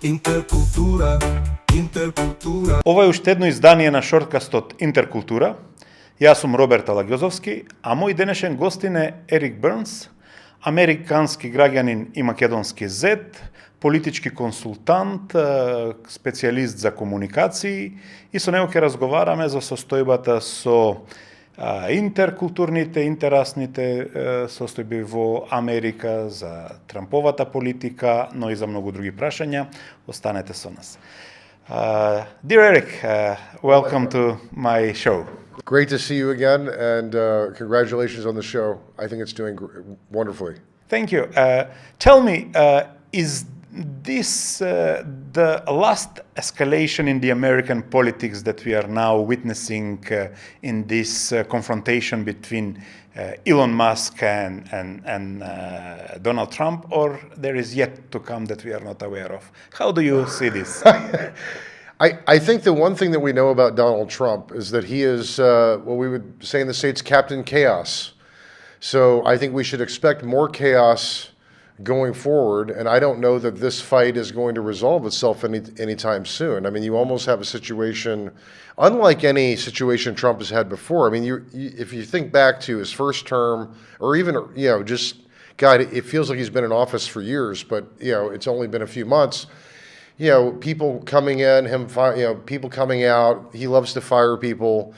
Интеркултура, Интеркултура. Ова е уште едно издание на шорткастот Интеркултура. Јас сум Роберт Алаѓозовски, а мој денешен гостин е Ерик Бурнс, американски граѓанин и македонски зет, политички консултант, специјалист за комуникации и со него ќе разговараме за состојбата со интеркултурните, интерасните состојби во Америка, за Трамповата политика, но и за многу други прашања. Останете со нас. Dear Eric, welcome to my show. Great to see you again, and congratulations on the show. I think it's doing wonderfully. Thank you. Tell me, is this the last escalation in the American politics that we are now witnessing in this confrontation between Elon Musk and Donald Trump, or there is yet to come that we are not aware of? How do you see this? I think the one thing that we know about Donald Trump is that he is what we would say in the States, Captain Chaos. So I think we should expect more chaos going forward, and I don't know that this fight is going to resolve itself anytime soon. I mean, you almost have a situation, unlike any situation Trump has had before. I mean, if you think back to his first term, or even, God, it feels like he's been in office for years, but, it's only been a few months. People coming in, people coming out, he loves to fire people.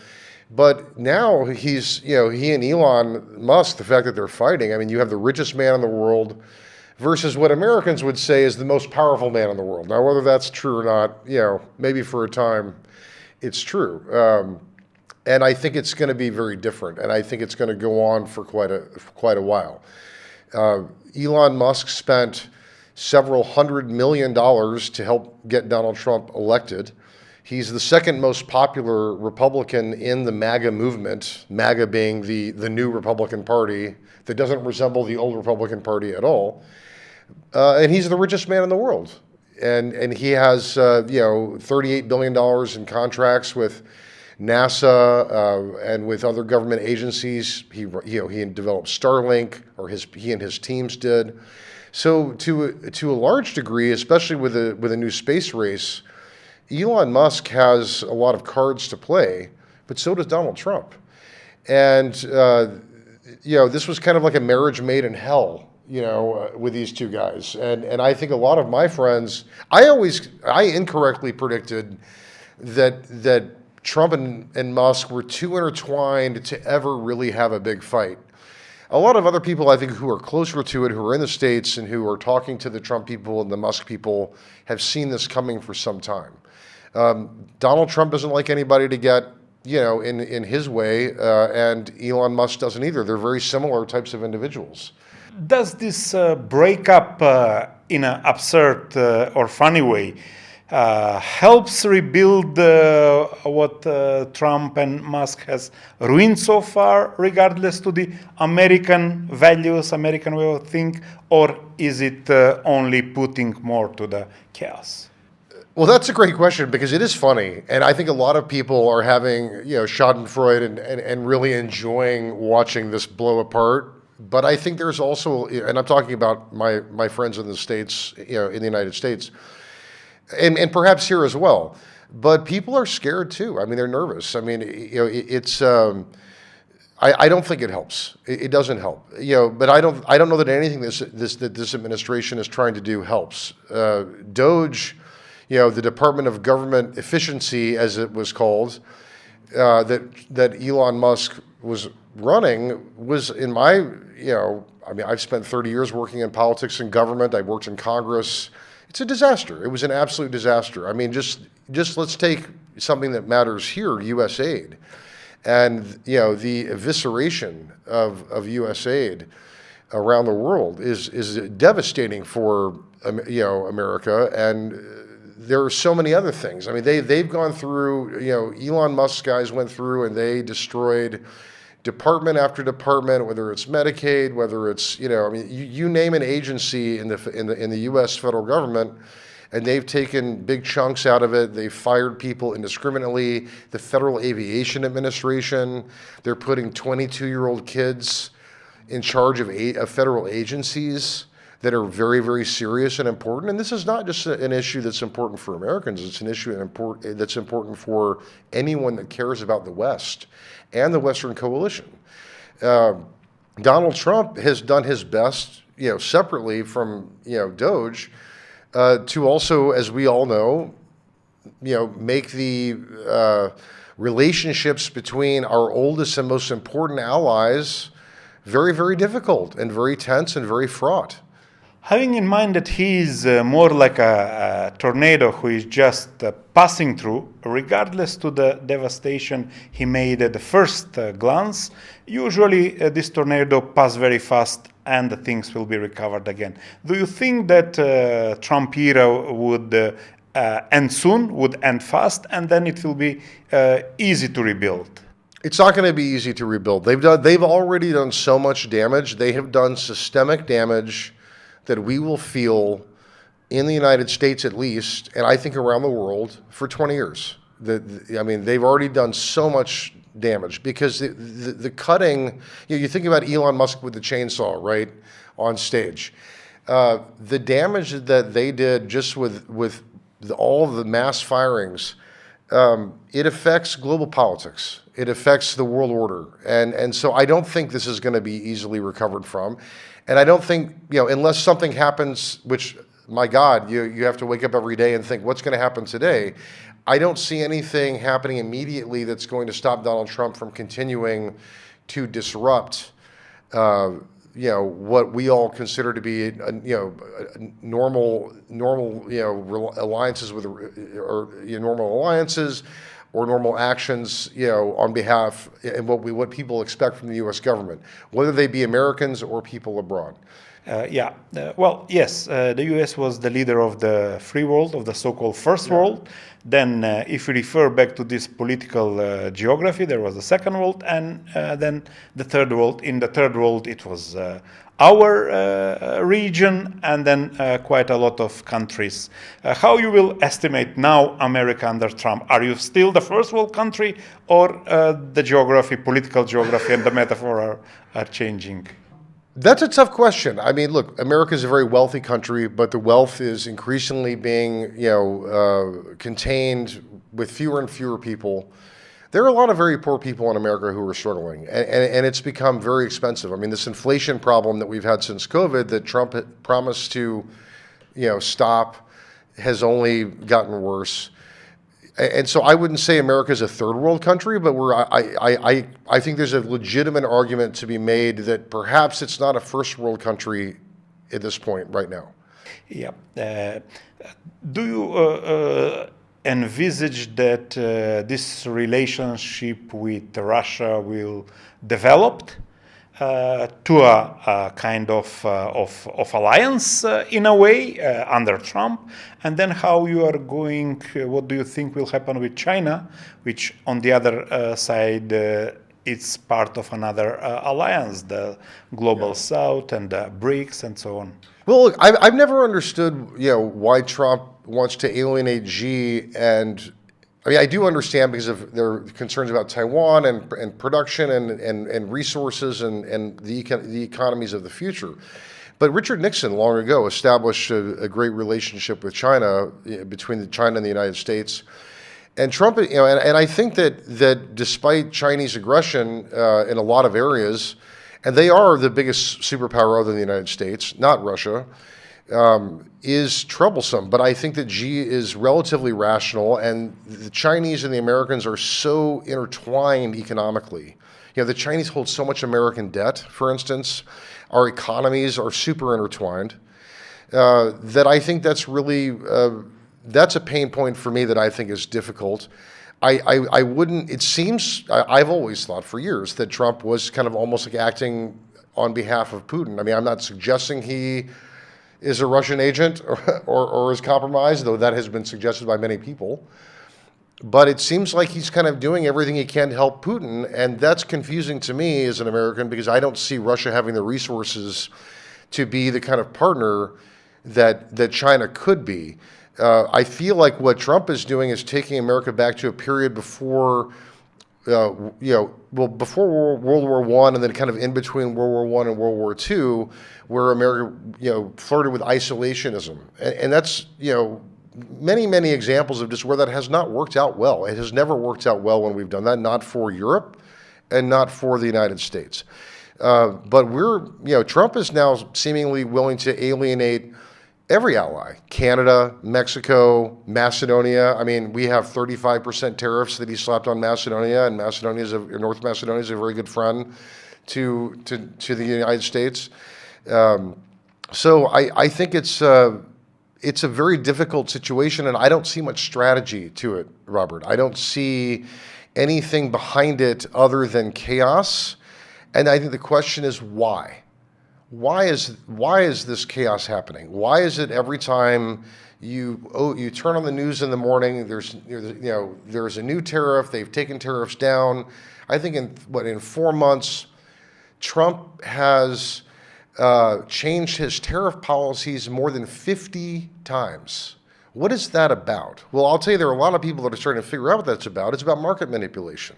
But now he and Elon Musk, the fact that they're fighting, I mean, you have the richest man in the world versus what Americans would say is the most powerful man in the world. Now, whether that's true or not, maybe for a time it's true. And I think it's going to be very different. And I think it's going to go on for quite a while. Elon Musk spent several $100 million to help get Donald Trump elected. He's the second most popular Republican in the MAGA movement, MAGA being the new Republican Party that doesn't resemble the old Republican Party at all. And he's the richest man in the world. And he has, $38 billion in contracts with NASA and with other government agencies. He developed Starlink, or he and his teams did. So to a large degree, especially with a new space race, Elon Musk has a lot of cards to play, but so does Donald Trump. And, this was kind of like a marriage made in hell, with these two guys. And I think a lot of my friends, I incorrectly predicted that Trump and Musk were too intertwined to ever really have a big fight. A lot of other people, I think, who are closer to it, who are in the States and who are talking to the Trump people and the Musk people, have seen this coming for some time. Donald Trump doesn't like anybody to get, in his way, and Elon Musk doesn't either. They're very similar types of individuals. Does this breakup in an absurd or funny way helps rebuild what Trump and Musk has ruined so far, regardless to the American values, American way of think, or is it only putting more to the chaos? Well, that's a great question, because it is funny, and I think a lot of people are having, schadenfreude and really enjoying watching this blow apart. But I think there's also, and I'm talking about my friends in the States, in the United States, and perhaps here as well. But people are scared too. I mean, they're nervous. I mean, it's. I don't think it helps. It doesn't help. But I don't know that anything that this administration is trying to do helps. DOGE, the Department of Government Efficiency, as it was called, that Elon Musk was running, was in my, I've spent 30 years working in politics and government. I've worked in Congress. It's a disaster. It was an absolute disaster. I mean, just let's take something that matters here, U.S. aid. And, the evisceration of U.S. aid around the world is devastating for, America. And there are so many other things. I mean, they've gone through, Elon Musk guys went through and they destroyed department after department, whether it's Medicaid, whether it's, you name an agency in the U.S. federal government, and they've taken big chunks out of it. They've fired people indiscriminately. The Federal Aviation Administration, they're putting 22-year-old kids in charge of federal agencies. that are very, very serious and important. And this is not just an issue that's important for Americans. It's an issue that's important for anyone that cares about the West and the Western coalition. Donald Trump has done his best, separately from, Doge, to also, as we all know, make the relationships between our oldest and most important allies very, very difficult and very tense and very fraught. Having in mind that he is more like a tornado who is just passing through, regardless to the devastation he made at the first glance, usually this tornado passes very fast and the things will be recovered again. Do you think that Trump era would end soon, would end fast, and then it will be easy to rebuild? It's not going to be easy to rebuild. They've already done so much damage. They have done systemic damage that we will feel in the United States at least, and I think around the world, for 20 years. They've already done so much damage because the cutting, you think about Elon Musk with the chainsaw, right, on stage. The damage that they did just with all of the mass firings, it affects global politics. It affects the world order. And so I don't think this is going to be easily recovered from. And I don't think, unless something happens, which, my God, you have to wake up every day and think, what's going to happen today? I don't see anything happening immediately that's going to stop Donald Trump from continuing to disrupt, what we all consider to be, normal alliances with, or normal alliances, or normal actions, on behalf, and what people expect from the U.S. government, whether they be Americans or people abroad. Well, yes, the U.S. was the leader of the free world, of the so-called first world. Then, if we refer back to this political geography, there was the second world, and then the third world. In the third world, it was our region, and then quite a lot of countries. How you will estimate now America under Trump? Are you still the first world country, or the geography, political geography, and the metaphor are changing? That's a tough question. I mean, look, America is a very wealthy country, but the wealth is increasingly being, contained with fewer and fewer people. There are a lot of very poor people in America who are struggling, and it's become very expensive. I mean, this inflation problem that we've had since COVID that Trump had promised to, stop has only gotten worse. And so I wouldn't say America is a third world country, but I think there's a legitimate argument to be made that perhaps it's not a first world country at this point right now. Yeah. Do you envisage that this relationship with Russia will develop to a kind of alliance in a way under Trump? And then how you are going, what do you think will happen with China, which on the other side it's part of another alliance, the Global South and the BRICS and so on? Well, look, I've never understood, why Trump wants to alienate Xi, and I do understand because of their concerns about Taiwan and production and resources and the economies of the future. But Richard Nixon long ago established a great relationship with China, between China and the United States. And Trump, and I think that despite Chinese aggression in a lot of areas, and they are the biggest superpower other than the United States, not Russia, is troublesome. But I think that Xi is relatively rational, and the Chinese and the Americans are so intertwined economically. The Chinese hold so much American debt, for instance. Our economies are super intertwined, that I think that's really, that's a pain point for me that I think is difficult. I wouldn't, it seems, I've always thought for years that Trump was kind of almost like acting on behalf of Putin. I mean, I'm not suggesting he is a Russian agent or is compromised, though that has been suggested by many people. But it seems like he's kind of doing everything he can to help Putin, and that's confusing to me as an American because I don't see Russia having the resources to be the kind of partner that China could be. I feel like what Trump is doing is taking America back to a period before well, before World War One, and then kind of in between World War One and World War Two, where America, flirted with isolationism, and that's, many examples of just where that has not worked out well. It has never worked out well when we've done that, not for Europe, and not for the United States. But Trump is now seemingly willing to alienate every ally: Canada, Mexico, Macedonia. I mean, we have 35% tariffs that he slapped on Macedonia, and North Macedonia is a very good friend to the United States. So I think it's a very difficult situation, and I don't see much strategy to it, Robert. I don't see anything behind it other than chaos, and I think the question is why. Why is this chaos happening? Why is it every time you turn on the news in the morning, there's a new tariff, they've taken tariffs down. I think in 4 months, Trump has changed his tariff policies more than 50 times. What is that about? Well, I'll tell you, there are a lot of people that are starting to figure out what that's about. It's about market manipulation.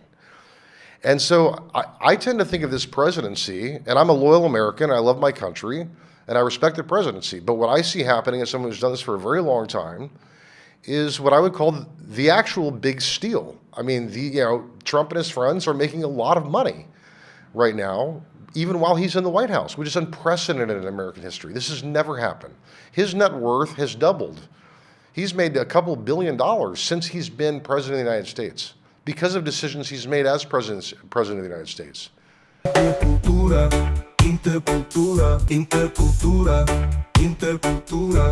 And so I tend to think of this presidency, and I'm a loyal American, I love my country, and I respect the presidency. But what I see happening as someone who's done this for a very long time is what I would call the actual big steal. I mean, Trump and his friends are making a lot of money right now, even while he's in the White House, which is unprecedented in American history. This has never happened. His net worth has doubled. He's made a couple $1 billion since he's been president of the United States, because of decisions he's made as president of the United States. Interkultura, interkultura, interkultura, interkultura.